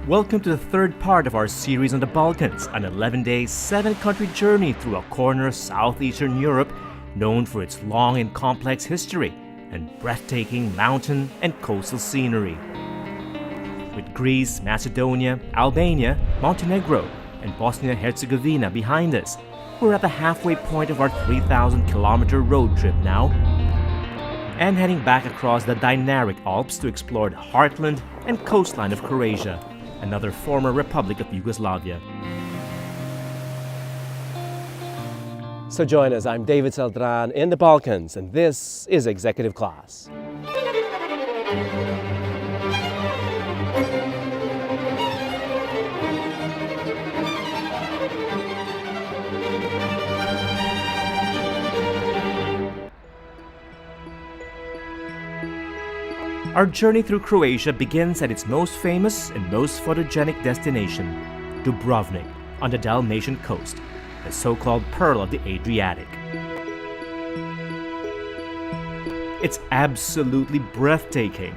Welcome to the third part of our series on the Balkans, an 11-day, 7-country journey through a corner of southeastern Europe known for its long and complex history and breathtaking mountain and coastal scenery. With Greece, Macedonia, Albania, Montenegro, and Bosnia-Herzegovina behind us, we're at the halfway point of our 3,000-kilometer road trip now, and heading back across the Dinaric Alps to explore the heartland and coastline of Croatia, another former republic of Yugoslavia. So join us, I'm David Zeldran in the Balkans, and this is Executive Class. Our journey through Croatia begins at its most famous and most photogenic destination, Dubrovnik, on the Dalmatian coast, the so-called Pearl of the Adriatic. It's absolutely breathtaking,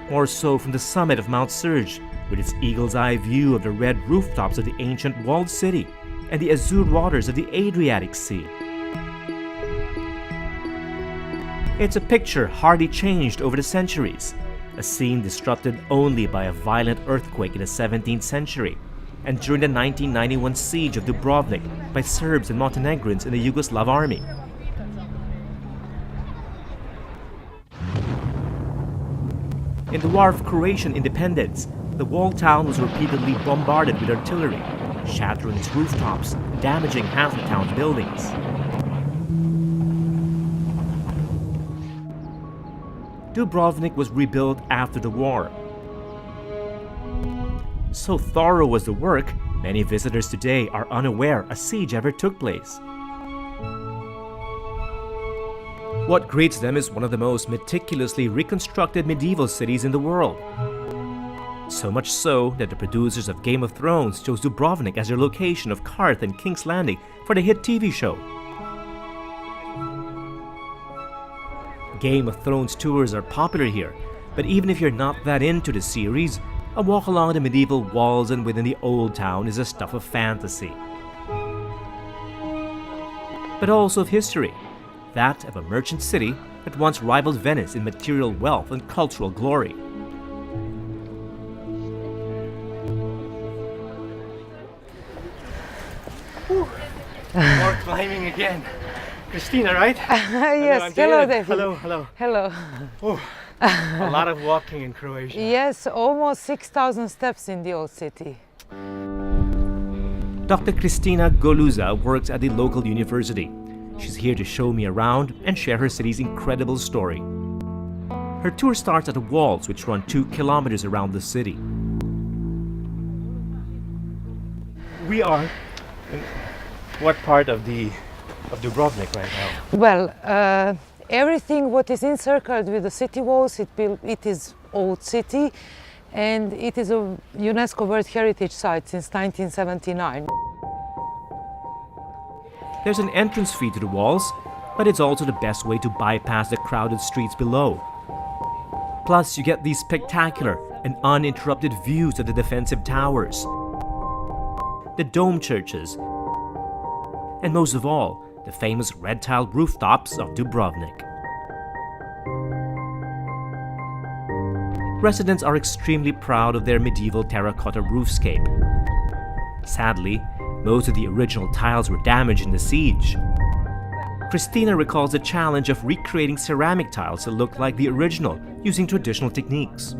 more so from the summit of Mount Surge, with its eagle's eye view of the red rooftops of the ancient walled city and the azure waters of the Adriatic Sea. It's a picture hardly changed over the centuries, a scene disrupted only by a violent earthquake in the 17th century and during the 1991 siege of Dubrovnik by Serbs and Montenegrins in the Yugoslav army. In the War of Croatian independence, the walled town was repeatedly bombarded with artillery, shattering its rooftops, damaging half the town's buildings. Dubrovnik was rebuilt after the war. So thorough was the work, many visitors today are unaware a siege ever took place. What greets them is one of the most meticulously reconstructed medieval cities in the world. So much so that the producers of Game of Thrones chose Dubrovnik as their location of Karth and King's Landing for the hit TV show. Game of Thrones tours are popular here, but even if you're not that into the series, a walk along the medieval walls and within the old town is a stuff of fantasy. But also of history, that of a merchant city that once rivaled Venice in material wealth and cultural glory. More climbing again. Christina, right? Yes, hello David. Hello. Hello. Oh, a lot of walking in Croatia. Yes, almost 6,000 steps in the old city. Dr. Kristina Goluza works at the local university. She's here to show me around and share her city's incredible story. Her tour starts at the walls, which run 2 kilometers around the city. We are in what part of Dubrovnik right now? Well, everything what is encircled with the city walls, it is old city, and it is a UNESCO World Heritage Site since 1979. There's an entrance fee to the walls, but it's also the best way to bypass the crowded streets below. Plus, you get these spectacular and uninterrupted views of the defensive towers, the dome churches, and most of all, the famous red-tiled rooftops of Dubrovnik. Residents are extremely proud of their medieval terracotta roofscape. Sadly, most of the original tiles were damaged in the siege. Christina recalls the challenge of recreating ceramic tiles that look like the original using traditional techniques.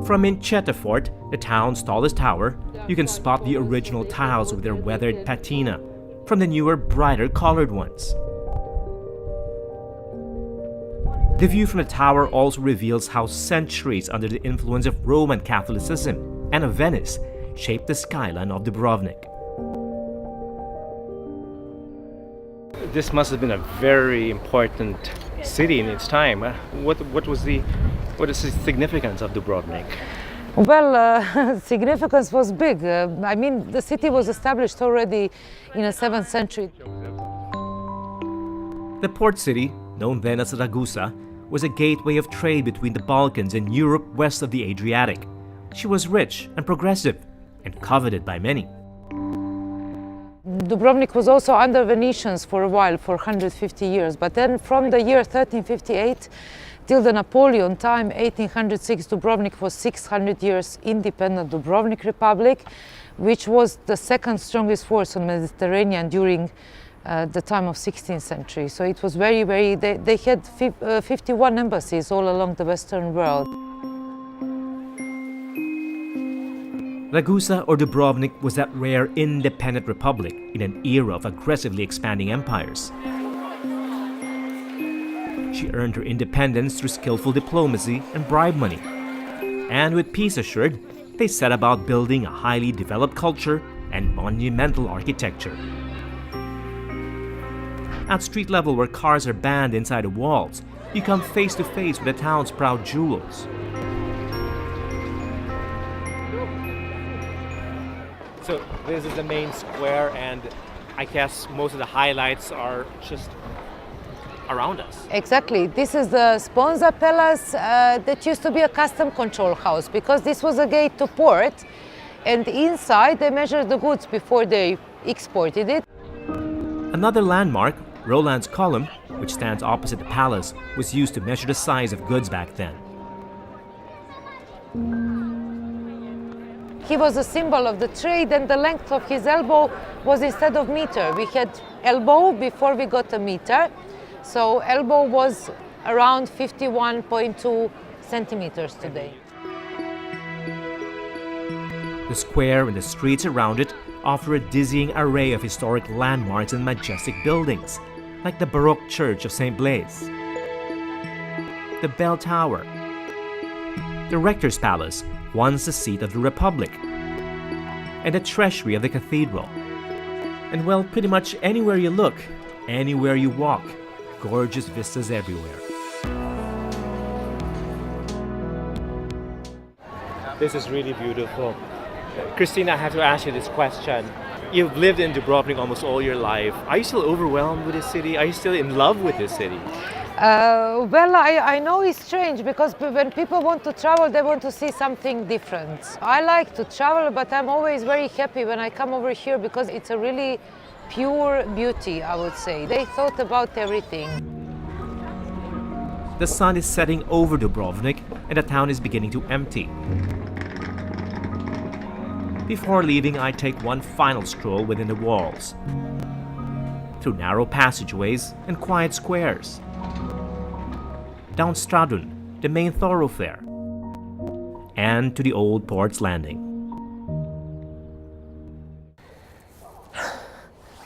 From Mincheta Fort, the town's tallest tower, you can spot the original tiles with their weathered patina from the newer, brighter colored ones. The view from the tower also reveals how centuries under the influence of Roman Catholicism and of Venice shaped the skyline of Dubrovnik. This must have been a very important city in its time. What is the significance of Dubrovnik? Well, significance was big. I mean, the city was established already in the 7th century. The port city, known then as Ragusa, was a gateway of trade between the Balkans and Europe west of the Adriatic. She was rich and progressive and coveted by many. Dubrovnik was also under Venetians for a while, for 150 years, but then from the year 1358 till the Napoleon time, 1806, Dubrovnik was 600 years independent Dubrovnik Republic, which was the second strongest force on the Mediterranean during the time of 16th century. So it was they had 51 embassies all along the Western world. Ragusa or Dubrovnik was that rare independent republic in an era of aggressively expanding empires. She earned her independence through skillful diplomacy and bribe money. And with peace assured, they set about building a highly developed culture and monumental architecture. At street level where cars are banned inside the walls, you come face to face with the town's proud jewels. So this is the main square, and I guess most of the highlights are just around us. Exactly. This is the Sponza Palace that used to be a custom control house, because this was a gate to port, and inside they measured the goods before they exported it. Another landmark, Roland's Column, which stands opposite the palace, was used to measure the size of goods back then. He was a symbol of the trade, and the length of his elbow was instead of meter. We had elbow before we got a meter, so elbow was around 51.2 centimeters today. The square and the streets around it offer a dizzying array of historic landmarks and majestic buildings, like the Baroque Church of St. Blaise, the Bell Tower, the Rector's Palace, once the seat of the Republic, and the treasury of the cathedral. And well, pretty much anywhere you look, anywhere you walk, gorgeous vistas everywhere. This is really beautiful. Christina, I have to ask you this question. You've lived in Dubrovnik almost all your life. Are you still overwhelmed with this city? Are you still in love with this city? Well, I know it's strange, because when people want to travel, they want to see something different. I like to travel, but I'm always very happy when I come over here, because it's a really pure beauty, I would say. They thought about everything. The sun is setting over Dubrovnik and the town is beginning to empty. Before leaving, I take one final stroll within the walls, through narrow passageways and quiet squares, down Stradun, the main thoroughfare, and to the old port's landing.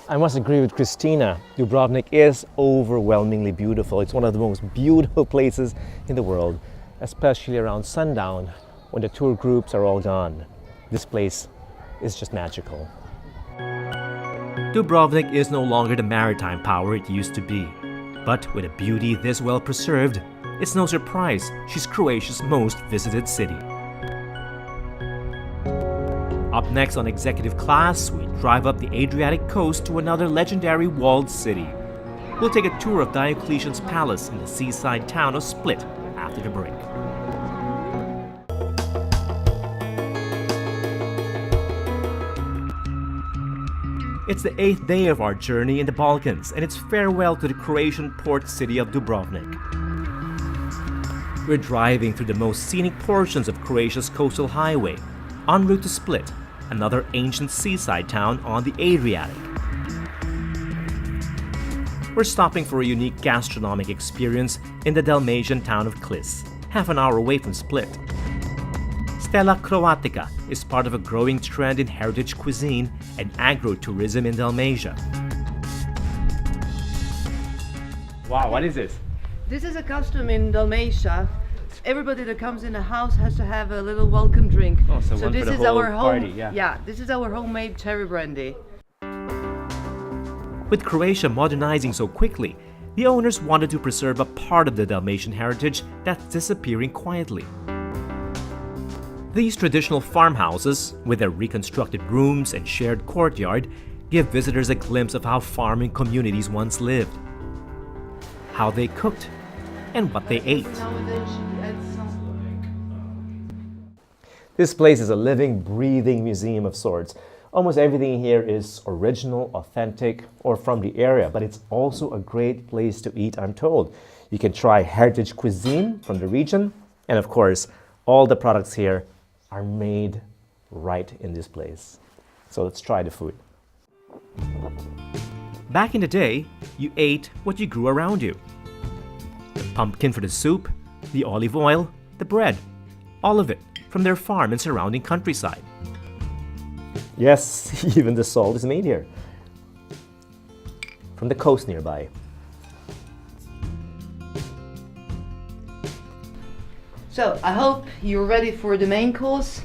I must agree with Christina. Dubrovnik is overwhelmingly beautiful. It's one of the most beautiful places in the world, especially around sundown when the tour groups are all gone. This place is just magical. Dubrovnik is no longer the maritime power it used to be. But with a beauty this well preserved, it's no surprise she's Croatia's most visited city. Up next on Executive Class, we drive up the Adriatic coast to another legendary walled city. We'll take a tour of Diocletian's palace in the seaside town of Split after the break. It's the 8th day of our journey in the Balkans, and it's farewell to the Croatian port city of Dubrovnik. We're driving through the most scenic portions of Croatia's coastal highway, en route to Split, another ancient seaside town on the Adriatic. We're stopping for a unique gastronomic experience in the Dalmatian town of Klis, half an hour away from Split. Stella Croatica is part of a growing trend in heritage cuisine and agro-tourism in Dalmatia. Wow, what is this? This is a custom in Dalmatia. Everybody that comes in the house has to have a little welcome drink. Oh, so one this for the is whole our party, home. yeah. This is our homemade cherry brandy. With Croatia modernizing so quickly, the owners wanted to preserve a part of the Dalmatian heritage that's disappearing quietly. These traditional farmhouses, with their reconstructed rooms and shared courtyard, give visitors a glimpse of how farming communities once lived, how they cooked, and what they ate. This place is a living, breathing museum of sorts. Almost everything here is original, authentic, or from the area, but it's also a great place to eat, I'm told. You can try heritage cuisine from the region, and of course, all the products here are made right in this place. So let's try the food. Back in the day, you ate what you grew around you. The pumpkin for the soup, the olive oil, the bread, all of it from their farm and surrounding countryside. Yes, even the salt is made here. From the coast nearby. So I hope you're ready for the main course.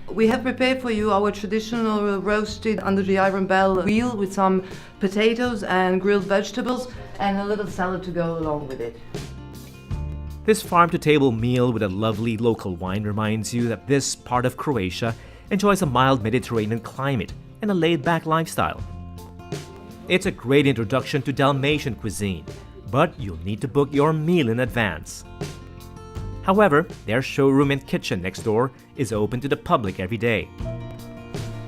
We have prepared for you our traditional roasted under the iron bell wheel with some potatoes and grilled vegetables and a little salad to go along with it. This farm-to-table meal with a lovely local wine reminds you that this part of Croatia enjoys a mild Mediterranean climate and a laid-back lifestyle. It's a great introduction to Dalmatian cuisine, but you'll need to book your meal in advance. However, their showroom and kitchen next door is open to the public every day.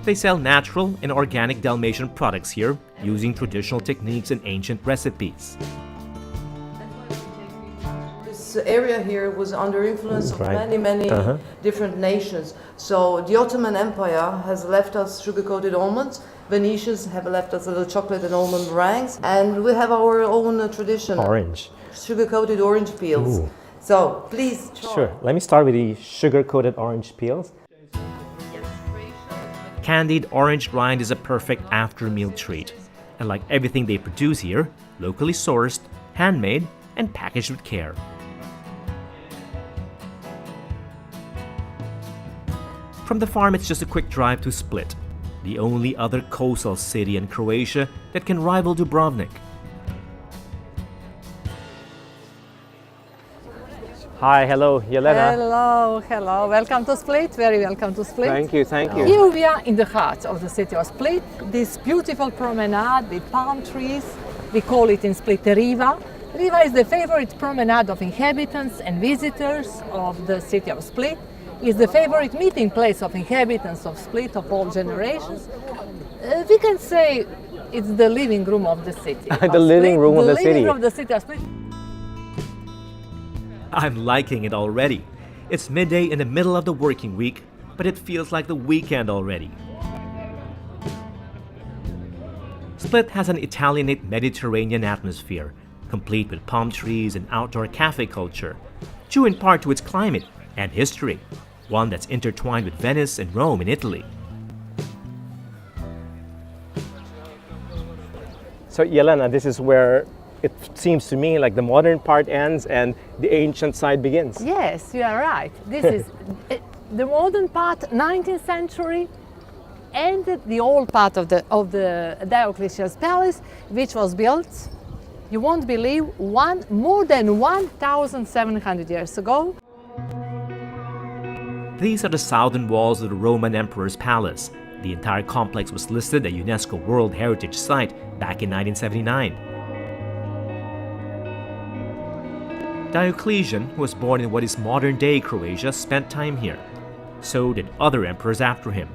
They sell natural and organic Dalmatian products here using traditional techniques and ancient recipes. This area here was under influence of Right. many different nations. So the Ottoman Empire has left us sugar-coated almonds. Venetians have left us little chocolate and almond meringues, and we have our own tradition. Orange. Sugar-coated orange peels. Ooh. So please try. Sure. Let me start with the sugar-coated orange peels. Candied orange rind is a perfect after-meal treat. And like everything they produce here, locally sourced, handmade, and packaged with care. From the farm, it's just a quick drive to Split, the only other coastal city in Croatia that can rival Dubrovnik. Hi, hello, Jelena. Hello. Welcome to Split. Very welcome to Split. Thank you. Here we are in the heart of the city of Split. This beautiful promenade with palm trees. We call it in Split the Riva. Riva is the favorite promenade of inhabitants and visitors of the city of Split. It's the favorite meeting place of inhabitants of Split of all generations. We can say it's the living room of the city. The living room of the city. The living room of the city of Split. I'm liking it already. It's midday in the middle of the working week, but it feels like the weekend already. Split has an Italianate Mediterranean atmosphere, complete with palm trees and outdoor cafe culture, due in part to its climate and history, one that's intertwined with Venice and Rome in Italy. So, Jelena, this is where it seems to me like the modern part ends and the ancient side begins. Yes, you are right. This is the modern part, 19th century, and the old part of the Diocletian's palace, which was built, you won't believe, more than 1,700 years ago. These are the southern walls of the Roman Emperor's palace. The entire complex was listed a UNESCO World Heritage Site back in 1979. Diocletian, who was born in what is modern-day Croatia, spent time here. So did other emperors after him.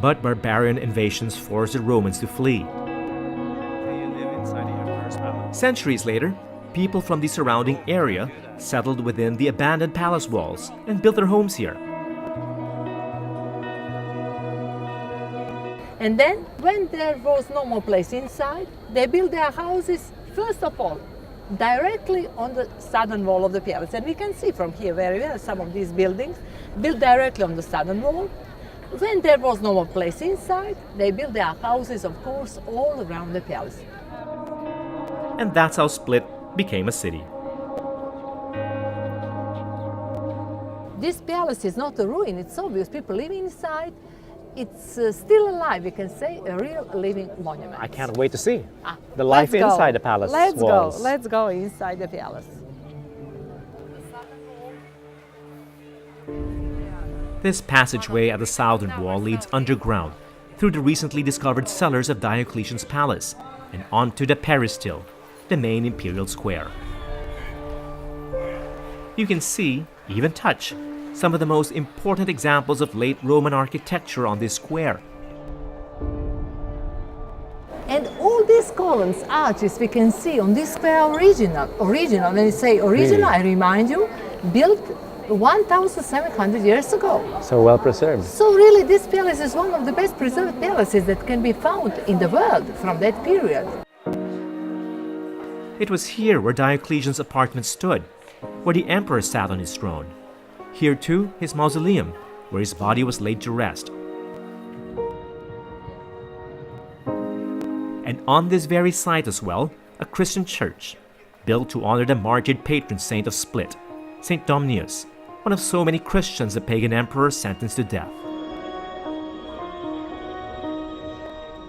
But barbarian invasions forced the Romans to flee. Centuries later, people from the surrounding area settled within the abandoned palace walls and built their homes here. And then, when there was no more place inside, they built their houses, first of all, directly on the southern wall of the palace. And we can see from here very well some of these buildings built directly on the southern wall. When there was no more place inside, they built their houses, of course, all around the palace. And that's how Split became a city. This palace is not a ruin, it's obvious. People live inside. It's still alive, we can say, a real living monument. I can't wait to see the life inside the palace walls. Let's go inside the palace. This passageway at the southern wall leads underground through the recently discovered cellars of Diocletian's palace and onto the peristyle, the main imperial square. You can see, even touch, some of the most important examples of late Roman architecture on this square. And all these columns, arches we can see on this square are original. Original, when you say original, I remind you, built 1,700 years ago. So well preserved. So really this palace is one of the best preserved palaces that can be found in the world from that period. It was here where Diocletian's apartment stood, where the emperor sat on his throne. Here too, his mausoleum, where his body was laid to rest. And on this very site as well, a Christian church, built to honor the martyred patron saint of Split, Saint Domnius, one of so many Christians the pagan emperor sentenced to death.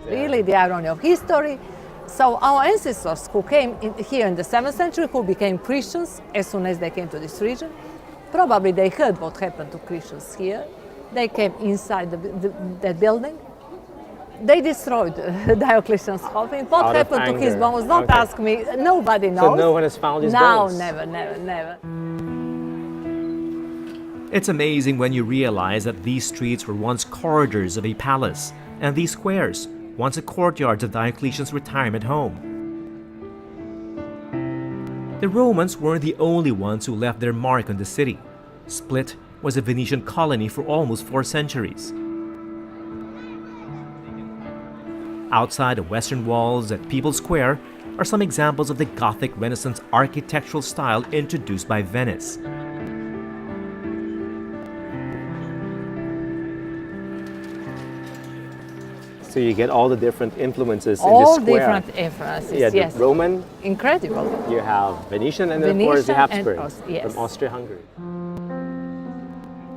Really the irony of history. So our ancestors who came here in the 7th century, who became Christians as soon as they came to this region, probably they heard what happened to Christians here. They came inside that building. They destroyed Diocletian's coffin. What happened to his bones? Don't ask me. Nobody knows. So no one has found his bones? No, never. It's amazing when you realize that these streets were once corridors of a palace, and these squares, once a courtyard of Diocletian's retirement home. The Romans weren't the only ones who left their mark on the city. Split was a Venetian colony for almost 4 centuries. Outside the western walls at People's Square are some examples of the Gothic Renaissance architectural style introduced by Venice. So you get all the different influences in All this square. different influences, Yeah, yes. the Roman, Incredible. you have Venetian, and then of course the Venetian and Habsburg yes. from Austria-Hungary.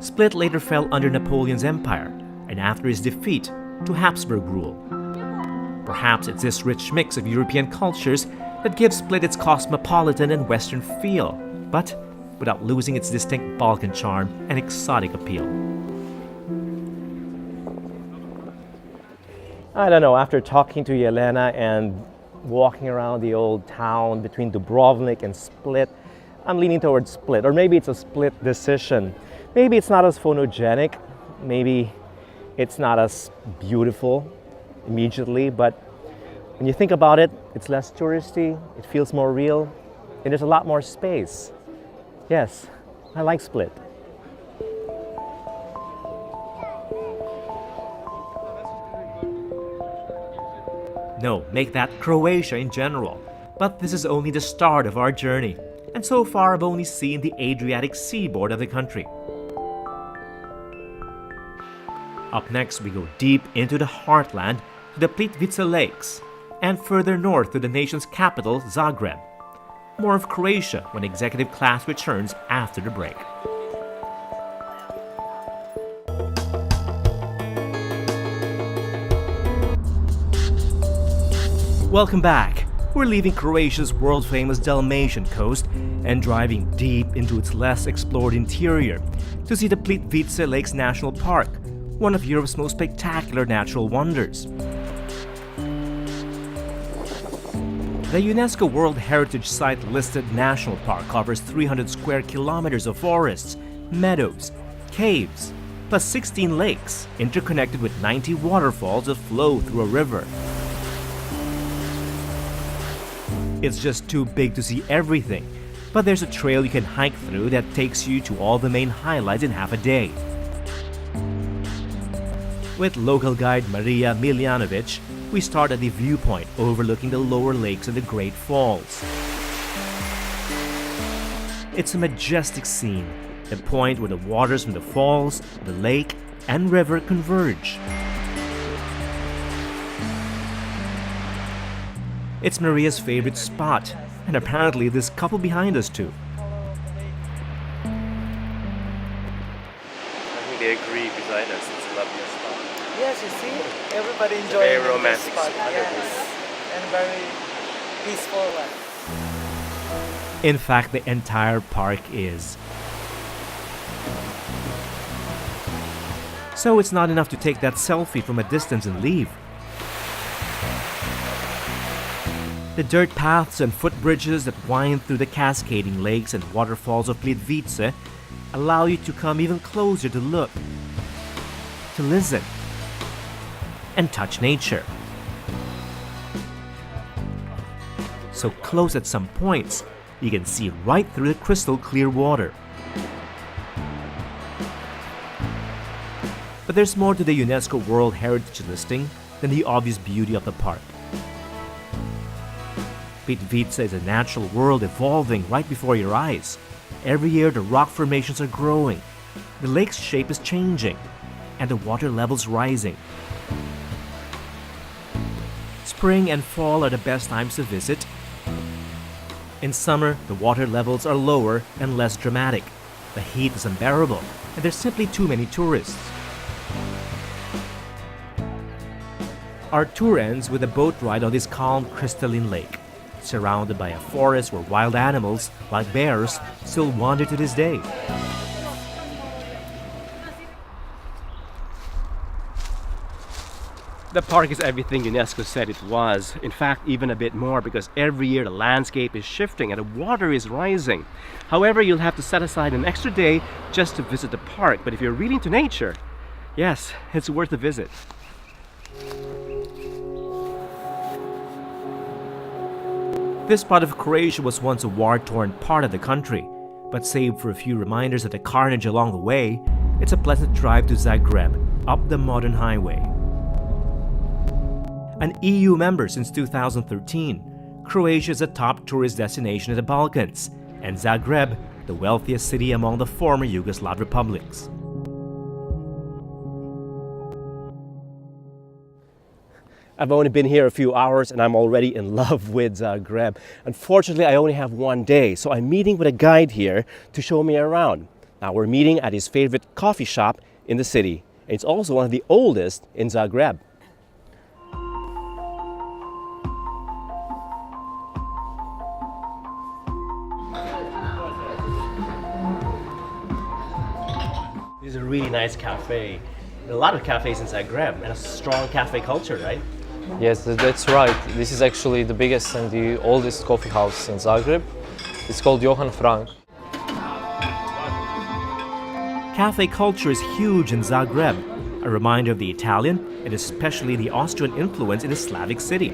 Split later fell under Napoleon's empire, and after his defeat, to Habsburg rule. Perhaps it's this rich mix of European cultures that gives Split its cosmopolitan and Western feel, but without losing its distinct Balkan charm and exotic appeal. I don't know, after talking to Yelena and walking around the old town between Dubrovnik and Split, I'm leaning towards Split, or maybe it's a Split decision. Maybe it's not as photogenic, maybe it's not as beautiful immediately, but when you think about it, it's less touristy, it feels more real, and there's a lot more space. Yes, I like Split. No, make that Croatia in general. But this is only the start of our journey, and so far I've only seen the Adriatic seaboard of the country. Up next, we go deep into the heartland to the Plitvice Lakes, and further north to the nation's capital, Zagreb. More of Croatia when Executive Class returns after the break. Welcome back. We're leaving Croatia's world-famous Dalmatian coast and driving deep into its less explored interior to see the Plitvice Lakes National Park, one of Europe's most spectacular natural wonders. The UNESCO World Heritage Site listed national park covers 300 square kilometers of forests, meadows, caves, plus 16 lakes, interconnected with 90 waterfalls that flow through a river. It's just too big to see everything, but there's a trail you can hike through that takes you to all the main highlights in half a day. With local guide Maria Miljanovic, we start at the viewpoint overlooking the lower lakes and the Great Falls. It's a majestic scene, a point where the waters from the falls, the lake, and river converge. It's Maria's favorite spot, and apparently this couple behind us too. I think they agree beside us. It's a lovely spot. Yes, you see, everybody enjoying very this romantic spot. spot. Yes, and very peaceful one. In fact, the entire park is. So it's not enough to take that selfie from a distance and leave. The dirt paths and footbridges that wind through the cascading lakes and waterfalls of Plitvice allow you to come even closer to look, to listen, and touch nature. So close at some points, you can see right through the crystal clear water. But there's more to the UNESCO World Heritage listing than the obvious beauty of the park. Plitvice is a natural world evolving right before your eyes. Every year the rock formations are growing, the lake's shape is changing, and the water levels rising. Spring and fall are the best times to visit. In summer, the water levels are lower and less dramatic. The heat is unbearable, and there's simply too many tourists. Our tour ends with a boat ride on this calm, crystalline lake, surrounded by a forest where wild animals, like bears, still wander to this day. The park is everything UNESCO said it was. In fact, even a bit more, because every year the landscape is shifting and the water is rising. However, you'll have to set aside an extra day just to visit the park. But if you're really into nature, yes, it's worth a visit. This part of Croatia was once a war-torn part of the country, but save for a few reminders of the carnage along the way, it's a pleasant drive to Zagreb, up the modern highway. An EU member since 2013, Croatia is a top tourist destination in the Balkans, and Zagreb, the wealthiest city among the former Yugoslav republics. I've only been here a few hours and I'm already in love with Zagreb. Unfortunately, I only have one day, so I'm meeting with a guide here to show me around. Now, we're meeting at his favorite coffee shop in the city. It's also one of the oldest in Zagreb. This is a really nice cafe. There are a lot of cafes in Zagreb and a strong cafe culture, right? Yes, that's right. This is actually the biggest and the oldest coffee house in Zagreb. It's called Johann Frank. Cafe culture is huge in Zagreb, a reminder of the Italian and especially the Austrian influence in the Slavic city.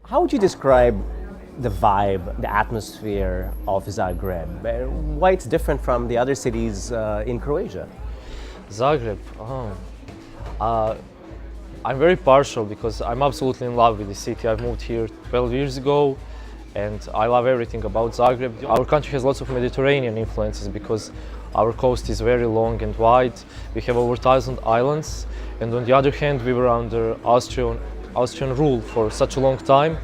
How would you describe the vibe, the atmosphere of Zagreb? Why it's different from the other cities in Croatia? Zagreb, I'm very partial because I'm absolutely in love with the city. I've moved here 12 years ago and I love everything about Zagreb. Our country has lots of Mediterranean influences because our coast is very long and wide. We have over 1,000 islands, and on the other hand we were under Austrian rule for such a long time,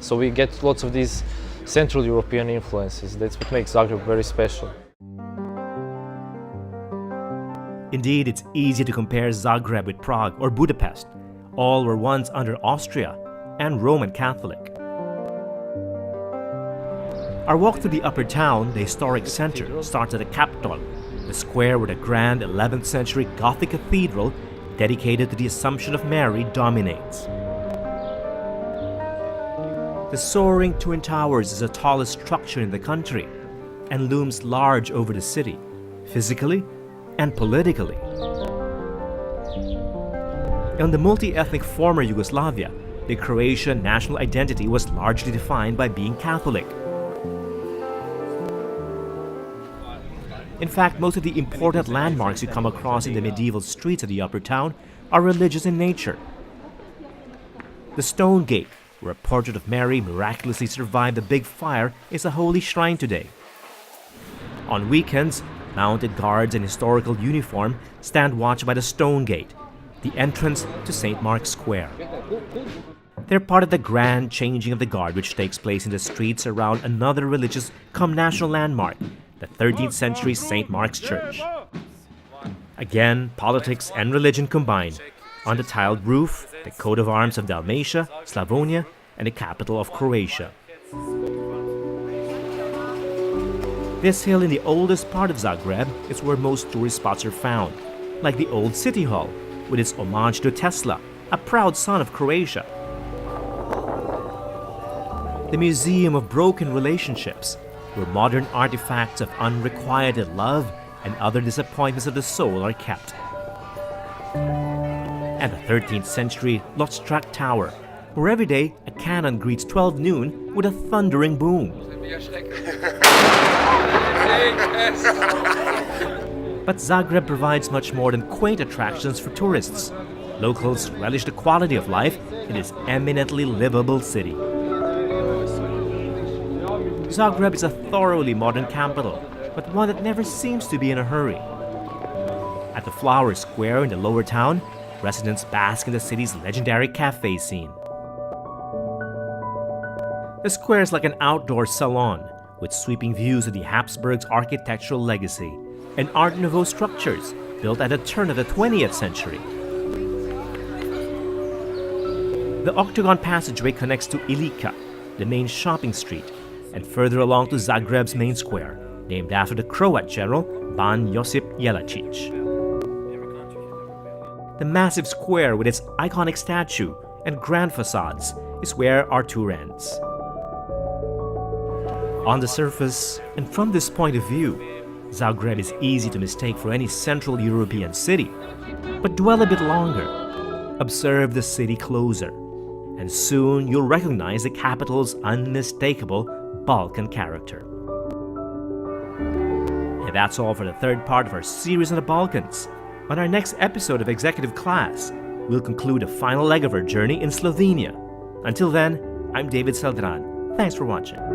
so we get lots of these Central European influences. That's what makes Zagreb very special. Indeed, it's easy to compare Zagreb with Prague or Budapest. All were once under Austria and Roman Catholic. Our walk through the upper town, the historic center, starts at the Capitol, the square where the grand 11th century Gothic cathedral dedicated to the Assumption of Mary dominates. The soaring Twin Towers is the tallest structure in the country and looms large over the city, physically and politically. In the multi-ethnic former Yugoslavia, the Croatian national identity was largely defined by being Catholic. In fact, most of the important landmarks you come across in the medieval streets of the upper town are religious in nature. The Stone Gate, where a portrait of Mary miraculously survived a big fire, is a holy shrine today. On weekends, mounted guards in historical uniform stand watch by the Stone Gate, the entrance to St. Mark's Square. They're part of the grand changing of the guard which takes place in the streets around another religious cum national landmark, the 13th century St. Mark's Church. Again, politics and religion combine. On the tiled roof, the coat of arms of Dalmatia, Slavonia, and the capital of Croatia. This hill in the oldest part of Zagreb is where most tourist spots are found, like the old City Hall, with its homage to Tesla, a proud son of Croatia. the Museum of Broken Relationships, where modern artifacts of unrequited love and other disappointments of the soul are kept. And the 13th century Lotstrak Tower, where every day a cannon greets 12 noon with a thundering boom. But Zagreb provides much more than quaint attractions for tourists. Locals relish the quality of life in this eminently livable city. Zagreb is a thoroughly modern capital, but one that never seems to be in a hurry. At the Flower Square in the lower town, residents bask in the city's legendary cafe scene. The square is like an outdoor salon, with sweeping views of the Habsburgs' architectural legacy and Art Nouveau structures built at the turn of the 20th century. The Octagon Passageway connects to Ilika, the main shopping street, and further along to Zagreb's main square, named after the Croat general Ban Josip Jelačić. The massive square with its iconic statue and grand facades is where our tour ends. On the surface, and from this point of view, Zagreb is easy to mistake for any Central European city. But dwell a bit longer, observe the city closer, and soon you'll recognize the capital's unmistakable Balkan character. And that's all for the third part of our series on the Balkans. On our next episode of Executive Class, we'll conclude a final leg of our journey in Slovenia. Until then, I'm David Seldran. Thanks for watching.